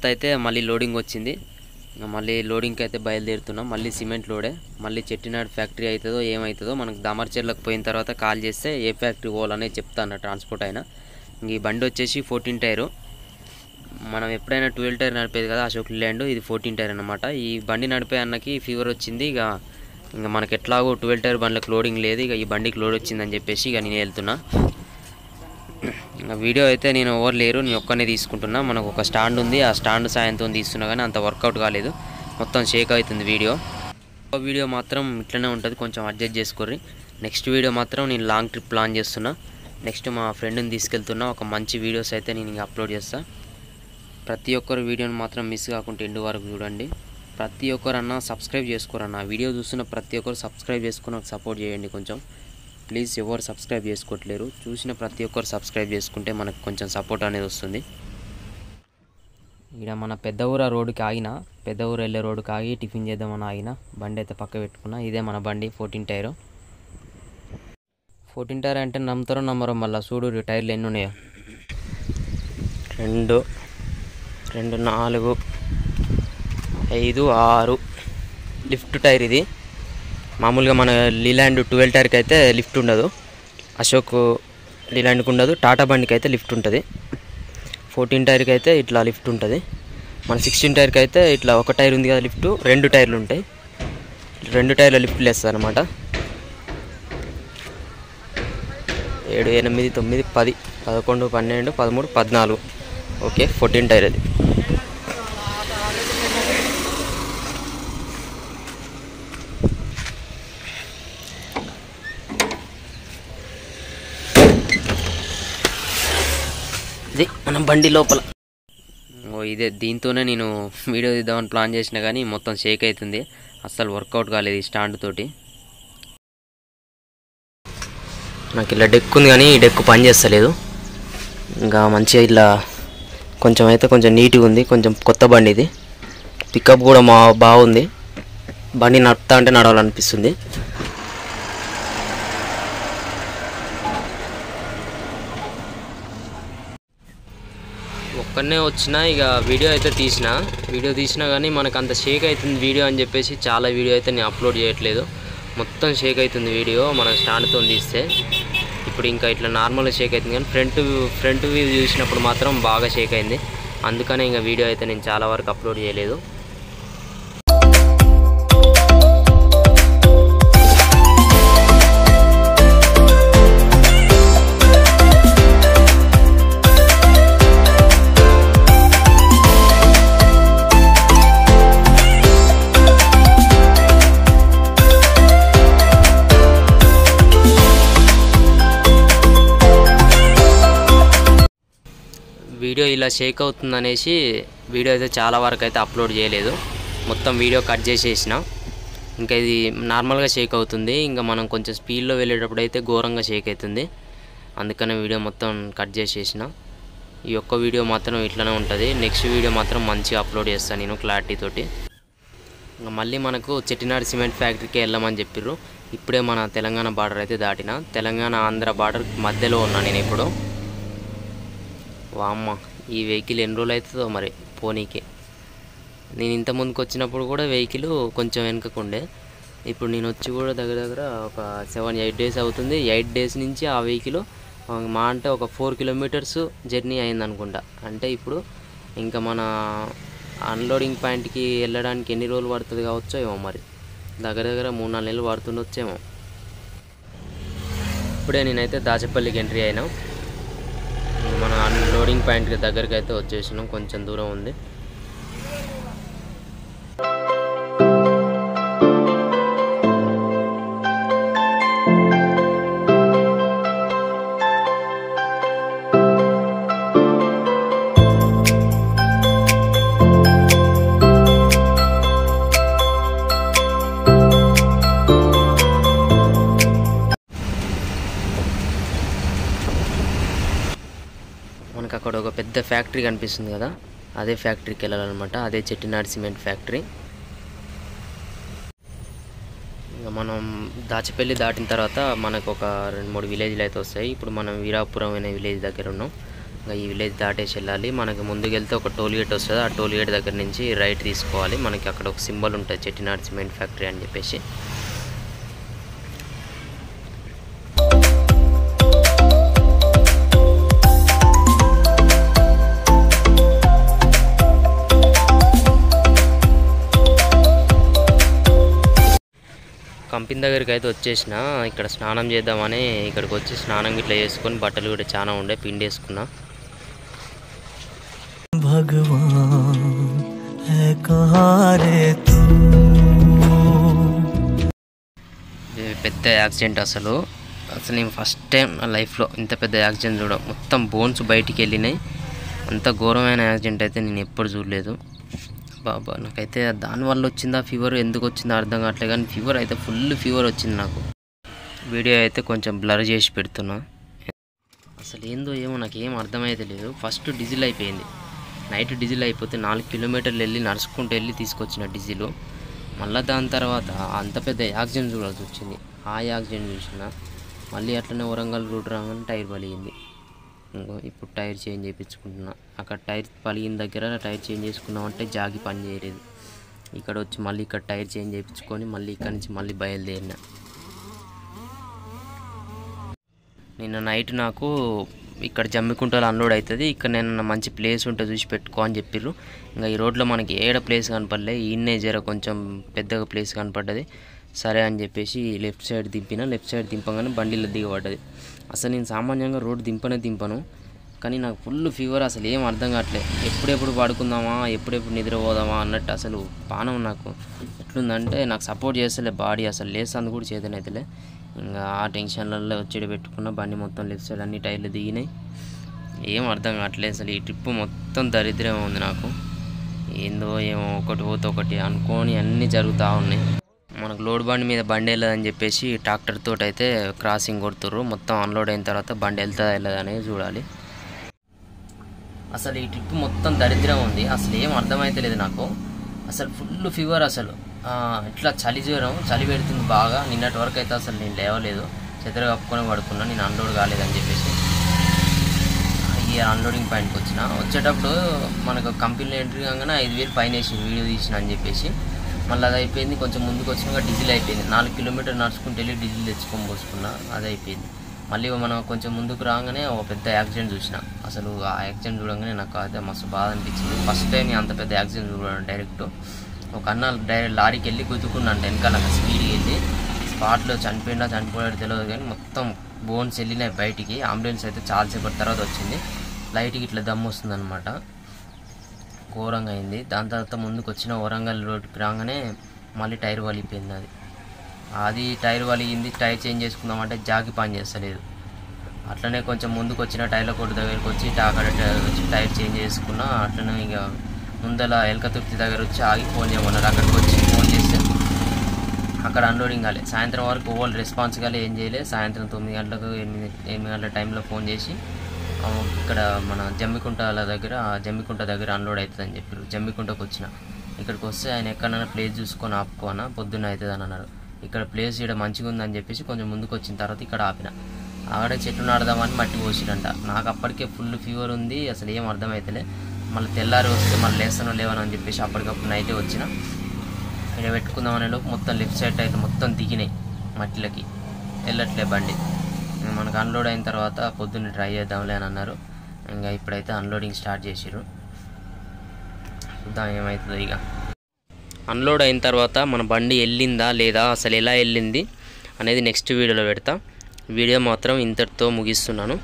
తర్వాత అయితే మళ్ళీ లోడింగ్ వచ్చింది. మళ్ళీ లోడింగ్కి అయితే బయలుదేరుతున్నాం. మళ్ళీ సిమెంట్ లోడే. మళ్ళీ చెట్టినాడు ఫ్యాక్టరీ అవుతుందో ఏమవుతుందో మనకు దామర్చెర్లకు పోయిన తర్వాత కాల్ చేస్తే ఏ ఫ్యాక్టరీ పోవాలనేది చెప్తాను ట్రాన్స్పోర్ట్ అయినా. ఈ బండి వచ్చేసి 14 టైరు. మనం ఎప్పుడైనా 12 టైర్ నడిపేది కదా అశోక్ ల్యాండ్, ఇది 14 టైర్ అనమాట. ఈ బండి నడిపే అన్నకి ఫీవర్ వచ్చింది. ఇంకా మనకి ఎట్లాగో 12 టైర్ బండ్లకు లోడింగ్ లేదు. ఇక ఈ బండికి లోడ్ వచ్చిందని చెప్పేసి ఇక నేను వెళ్తున్నా. వీడియో అయితే నేను ఎవరు లేరు, నేను ఒక్కనే తీసుకుంటున్నా. మనకు ఒక స్టాండ్ ఉంది, ఆ స్టాండ్ సాయంతో తీస్తున్నా కానీ అంత వర్కౌట్ కాలేదు, మొత్తం షేక్ అవుతుంది వీడియో మాత్రం ఇట్లనే ఉంటుంది, కొంచెం అడ్జస్ట్ చేసుకోర్రి. నెక్స్ట్ వీడియో మాత్రం నేను లాంగ్ ట్రిప్ ప్లాన్ చేస్తున్నా. నెక్స్ట్ మా ఫ్రెండ్ని తీసుకెళ్తున్నా. ఒక మంచి వీడియోస్ అయితే నేను ఇంకా అప్లోడ్ చేస్తాను. ప్రతి ఒక్కరు వీడియోని మాత్రం మిస్ కాకుండా ఎండ్ వరకు చూడండి. ప్రతి ఒక్కరన్నా సబ్స్క్రైబ్ చేసుకోరన్నా, వీడియో చూస్తున్న ప్రతి ఒక్కరు సబ్స్క్రైబ్ చేసుకుని నాకు సపోర్ట్ చేయండి కొంచెం ప్లీజ్. ఎవరు సబ్స్క్రైబ్ చేసుకోవట్లేరు, చూసిన ప్రతి ఒక్కరు సబ్స్క్రైబ్ చేసుకుంటే మనకు కొంచెం సపోర్ట్ అనేది వస్తుంది. ఇక్కడ మన పెద్ద ఊర రోడ్డుకి ఆగిన, పెద్ద ఊరు వెళ్ళే రోడ్డుకి ఆగి టిఫిన్ చేద్దామని ఆగిన. బండి అయితే పక్క పెట్టుకున్నా. ఇదే మన బండి 14 టైరు. 14 టైర్ అంటే నమ్ముతారో నమ్మరో, మళ్ళీ చూడు టైర్లు ఎన్ని ఉన్నాయో. 2 4 5 6 లిఫ్ట్ టైర్ ఇది. మామూలుగా మన లీలాండ్ 12 టైర్కి అయితే లిఫ్ట్ ఉండదు, అశోక్ లీలాండ్కి ఉండదు. టాటా బండికి అయితే లిఫ్ట్ ఉంటుంది. 14 టైర్కి అయితే ఇట్లా లిఫ్ట్ ఉంటుంది. మన 16 టైర్కి అయితే ఇట్లా ఒక టైర్ ఉంది కదా లిఫ్ట్, 2 టైర్లు ఉంటాయి. 2 టైర్ల లిఫ్ట్ లేస్తుంది అనమాట. 7 8 9 10 11 12 13 14 ఓకే 14 టైర్ అది. ఇది మన బండి లోపల. ఇదే దీంతోనే నేను వీడియో తీద్దామని ప్లాన్ చేసినా కానీ మొత్తం షేక్ అవుతుంది, అస్సలు వర్కౌట్ కాలేదు ఈ స్టాండ్ తోటి. నాకు ఇలా డెక్ ఉంది కానీ ఈ డెక్ పని చేస్తలేదు. ఇంకా మంచిగా ఇలా కొంచెం అయితే కొంచెం నీట్గా ఉంది, కొంచెం కొత్త బండి ఇది. పికప్ కూడా బాగుంది. బండి నడుపుతా అంటే నడవాలనిపిస్తుంది. ఒక్కనే వచ్చినా ఇక వీడియో అయితే తీసినా కానీ మనకు అంత షేక్ అవుతుంది వీడియో అని చెప్పేసి చాలా వీడియో అయితే నేను అప్లోడ్ చేయట్లేదు. మొత్తం షేక్ అవుతుంది వీడియో మనం స్టాండ్తో తీస్తే. ఇప్పుడు ఇంకా ఇట్లా నార్మల్గా షేక్ అవుతుంది కానీ ఫ్రంట్ వ్యూ చూసినప్పుడు మాత్రం బాగా షేక్ అయింది. అందుకనే ఇంకా వీడియో అయితే నేను చాలా వరకు అప్లోడ్ చేయలేదు. వీడియో ఇలా షేక్ అవుతుంది అనేసి వీడియో అయితే చాలా వరకు అయితే అప్లోడ్ చేయలేదు, మొత్తం వీడియో కట్ చేసేసిన. ఇంకా ఇది నార్మల్గా షేక్ అవుతుంది, ఇంకా మనం కొంచెం స్పీడ్లో వెళ్ళేటప్పుడు అయితే ఘోరంగా షేక్ అవుతుంది. అందుకనే వీడియో మొత్తం కట్ చేసేసిన. ఈ ఒక్క వీడియో మాత్రం ఇట్లనే ఉంటుంది. నెక్స్ట్ వీడియో మాత్రం మంచిగా అప్లోడ్ చేస్తాను నేను క్లారిటీ తోటి. ఇంకా మళ్ళీ మనకు చెట్టినాడు సిమెంట్ ఫ్యాక్టరీకి వెళ్ళమని చెప్పిర్రు. ఇప్పుడే మన తెలంగాణ బార్డర్ అయితే దాటిన, తెలంగాణ ఆంధ్ర బార్డర్ మధ్యలో ఉన్నా నేను ఇప్పుడు. వామ్మ ఈ వెహికల్ ఎన్ని రోజులు అవుతుందో మరి పోనీకి. నేను ఇంత ముందుకు వచ్చినప్పుడు కూడా వెహికల్ కొంచెం వెనుకకుండే, ఇప్పుడు నేను వచ్చి కూడా దగ్గర ఒక 7-8 డేస్ అవుతుంది. 8 డేస్ నుంచి ఆ వెహికల్ మా అంటే ఒక 4 కిలోమీటర్స్ జర్నీ అయింది అనుకుంటా. అంటే ఇప్పుడు ఇంకా మన అన్లోడింగ్ పాయింట్కి వెళ్ళడానికి ఎన్ని రోజులు పడుతుంది కావచ్చో ఏమో మరి, దగ్గర 3-4 నెలలు పడుతుండొచ్చేమో. ఇప్పుడే నేనైతే దాచపల్లికి ఎంట్రీ అయినా. మన అన్లోడింగ్ పాయింట్కి దగ్గరికి అయితే వచ్చేసినాం, కొంచెం దూరం ఉంది. మనకు అక్కడ ఒక పెద్ద ఫ్యాక్టరీ కనిపిస్తుంది కదా, అదే ఫ్యాక్టరీకి వెళ్ళాలన్నమాట. అదే చెట్టినాడు సిమెంట్ ఫ్యాక్టరీ. ఇంకా మనం దాచపల్లి దాటిన తర్వాత మనకు ఒక 2-3 విలేజ్లు అయితే వస్తాయి. ఇప్పుడు మనం వీరాపురం అనే విలేజ్ దగ్గర ఉన్నాం. ఇంకా ఈ విలేజ్ దాటేసి వెళ్ళాలి. మనకి ముందుకు వెళ్తే ఒక టోల్ గేట్ వస్తుంది. ఆ టోల్ గేట్ దగ్గర నుంచి రైట్ తీసుకోవాలి. మనకి అక్కడ ఒక సింబల్ ఉంటుంది, చెట్టినాడు సిమెంట్ ఫ్యాక్టరీ అని చెప్పేసి. కంపెనీ దగ్గరికి అయితే వచ్చేసిన. ఇక్కడ స్నానం చేద్దామని ఇక్కడికి వచ్చి స్నానం ఇట్లా చేసుకొని బట్టలు కూడా చాలా ఉండే పిండేసుకున్నా. పెద్ద యాక్సిడెంట్ అసలు నేను ఫస్ట్ టైం నా లైఫ్లో ఇంత పెద్ద యాక్సిడెంట్ చూడ. మొత్తం బోన్స్ బయటికి వెళ్ళినాయి. అంత ఘోరమైన యాక్సిడెంట్ అయితే నేను ఎప్పుడు చూడలేదు. బాబా నాకైతే దానివల్ల వచ్చిందా ఫీవర్, ఎందుకు వచ్చిందో అర్థం కావట్లేదు. కానీ ఫీవర్ అయితే ఫుల్ ఫీవర్ వచ్చింది నాకు. వీడియో అయితే కొంచెం బ్లర్ చేసి పెడుతున్నా. అసలు ఏందో ఏమో నాకు ఏం అర్థమైతే లేదు. ఫస్ట్ డీజిల్ అయిపోయింది. నైట్ డీజిల్ అయిపోతే 4 కిలోమీటర్లు వెళ్ళి నడుచుకుంటూ వెళ్ళి తీసుకొచ్చిన డీజిల్. మళ్ళీ దాని తర్వాత అంత పెద్ద యాక్సిడెంట్ చూడాల్సి వచ్చింది. ఆ యాక్సిడెంట్ చూసిన మళ్ళీ అట్లనే వరంగల్ రూట్ రాగానే టైర్ పలిగింది. ఇప్పుడు టైర్ చేంజ్ చేయించుకుంటున్నా. అక్కడ టైర్ పలిగిన దగ్గర టైర్ చేంజ్ చేసుకున్నామంటే జాగి పని చేయలేదు. ఇక్కడ వచ్చి మళ్ళీ ఇక్కడ టైర్ చేంజ్ చేయించుకొని మళ్ళీ ఇక్కడ నుంచి మళ్ళీ బయలుదేరిన. నిన్న నైట్ నాకు ఇక్కడ జమ్మికుంటలో అన్లోడ్ అవుతుంది. ఇక్కడ నేను మంచి ప్లేస్ ఉంటే చూసి పెట్టుకో అని చెప్పిర్రు. ఇంకా ఈ రోడ్లో మనకి ఏడ ప్లేస్ కనపడలే. ఈయన్నే జర కొంచెం పెద్దగా ప్లేస్ కనపడ్డది. సరే అని చెప్పేసి లెఫ్ట్ సైడ్ దింపిన. లెఫ్ట్ సైడ్ దింపగానే బండిలో దిగబడ్డది. అసలు నేను సామాన్యంగా రోడ్డు దింపను, కానీ నాకు ఫుల్ ఫీవర్. అసలు ఏం అర్థం కావట్లేదు. ఎప్పుడెప్పుడు పడుకుందామా, ఎప్పుడెప్పుడు నిద్రపోదామా అన్నట్టు అసలు పానం నాకు ఎట్లుందంటే నాకు సపోర్ట్ చేస్తలే బాడీ. అసలు లేస్తుంది కూడా చేతనైతేలే. ఇంకా ఆ టెన్షన్లలో వచ్చేది పెట్టుకున్న. బండి మొత్తం లెఫ్ట్ సైడ్ అన్ని టైర్లు దిగినాయి. ఏం అర్థం కావట్లేదు. అసలు ఈ ట్రిప్ మొత్తం దరిద్రం ఉంది నాకు. ఏందో ఏమో ఒకటి పోతే ఒకటి అనుకోని అన్నీ జరుగుతూ ఉన్నాయి. మనకు లోడ్ బండి మీద బండి వెళ్ళదని చెప్పేసి ట్రాక్టర్ తోటి అయితే క్రాసింగ్ కొడుతుర్రు. మొత్తం అన్లోడ్ అయిన తర్వాత బండి వెళ్తుందా వెళ్ళదా అనేది చూడాలి. అసలు ఈ ట్రిప్ మొత్తం దరిద్రం ఉంది. అసలు ఏం అర్థమైతే లేదు నాకు. అసలు ఫుల్ ఫీవర్. అసలు ఇట్లా చలి జ్వరం, చలి పెడుతుంది బాగా. నిన్నటి వరకు అయితే అసలు నేను లేవలేదు, చెత్తగా కప్పుకొని పడుకున్నా. నేను అన్లోడ్ కాలేదని చెప్పేసి ఈ అన్లోడింగ్ పాయింట్కి వచ్చిన. వచ్చేటప్పుడు మనకు కంపెనీలో ఎంట్రీ కాగానే 5,000 పైన వేసి వీడియో తీసిన అని చెప్పేసి మళ్ళీ అది అయిపోయింది. కొంచెం ముందుకు వచ్చినాక డీజిల్ అయిపోయింది. 4 కిలోమీటర్లు నడుచుకుంటూ వెళ్ళి డీజిల్ తెచ్చుకొని పోసుకున్నా. అది అయిపోయింది. మళ్ళీ మనం కొంచెం ముందుకు రాగానే ఒక పెద్ద యాక్సిడెంట్ చూసిన. అసలు ఆ యాక్సిడెంట్ చూడగానే నాకు అయితే మస్తు బాధ అనిపించింది. ఫస్ట్ టైం నేను అంత పెద్ద యాక్సిడెంట్ చూడడం. డైరెక్ట్ ఒక అన్న డైరెక్ట్ లారీకి వెళ్ళి గుద్దుకున్నాను వెనకాల. స్పీడ్కి వెళ్ళి స్పాట్లో చనిపోయాడో తెలియదు కానీ మొత్తం బోన్స్ వెళ్ళినాయి బయటికి. అంబులెన్స్ అయితే చాలాసేపటి తర్వాత వచ్చింది. లైట్కి ఇట్లా దమ్ము వస్తుంది అనమాట. ఘోరంగా అయింది. దాని తర్వాత ముందుకు వచ్చిన వరంగల్ రోడ్కి రాగానే మళ్ళీ టైర్ వలిగిపోయింది. అది టైర్ వలిగింది. టైర్ చేంజ్ చేసుకుందామంటే జాగి పని చేస్తలేదు. అట్లనే కొంచెం ముందుకు వచ్చిన టైర్ల కొట్టు దగ్గరికి వచ్చి అక్కడ వచ్చి టైర్ చేంజ్ చేసుకున్నా. అట్లనే ఇక ముందల ఎలకతుర్తి దగ్గర వచ్చి ఆగి ఫోన్ చేయమన్నారు. అక్కడికి వచ్చి ఫోన్ చేస్తే అక్కడ అన్లోడింగ్ కాలే. సాయంత్రం వరకు ఓవర్ రెస్పాన్స్ కాలే, ఏం చేయలేదు. సాయంత్రం 9 గంటలకు 8 గంటల టైంలో ఫోన్ చేసి ఇక్కడ మన జమ్మికుంట దగ్గర అన్లోడ్ అవుతుందని చెప్పారు. జమ్మికుంటకు వచ్చిన. ఇక్కడికి వస్తే ఆయన ఎక్కడైనా ప్లేస్ చూసుకొని ఆపుకోనా, పొద్దున్న అవుతుంది అని అన్నారు. ఇక్కడ ప్లేస్ ఇక్కడ మంచిగా ఉందని చెప్పేసి కొంచెం ముందుకు వచ్చిన తర్వాత ఇక్కడ ఆపిన. ఆవిడ చెట్టు నాడదామని మట్టి పోసిరంట. నాకు అప్పటికే ఫుల్ ఫీవర్ ఉంది. అసలు ఏం అర్థమవుతలే. మళ్ళీ తెల్లారి వస్తే మళ్ళీ లేస్తానో లేవనో అని చెప్పేసి అప్పటికప్పుడు నైటే వచ్చిన. ఇక్కడ పెట్టుకుందామనే లోపు మొత్తం లెఫ్ట్ సైడ్ టైర్లు మొత్తం దిగినాయి మట్టిలకి. వెళ్ళట్లే బండి. మనకు అన్లోడ్ అయిన తర్వాత పొద్దున్న ట్రై చేద్దాంలే అని అన్నారు. ఇంకా ఇప్పుడైతే అన్లోడింగ్ స్టార్ట్ చేసిర్రు. చూద్దాం ఏమవుతుందో. ఇక అన్లోడ్ అయిన తర్వాత మన బండి వెళ్ళిందా లేదా, అసలు ఎలా వెళ్ళింది అనేది నెక్స్ట్ వీడియోలో పెడతా. వీడియో మాత్రం ఇంతటితో ముగిస్తున్నాను.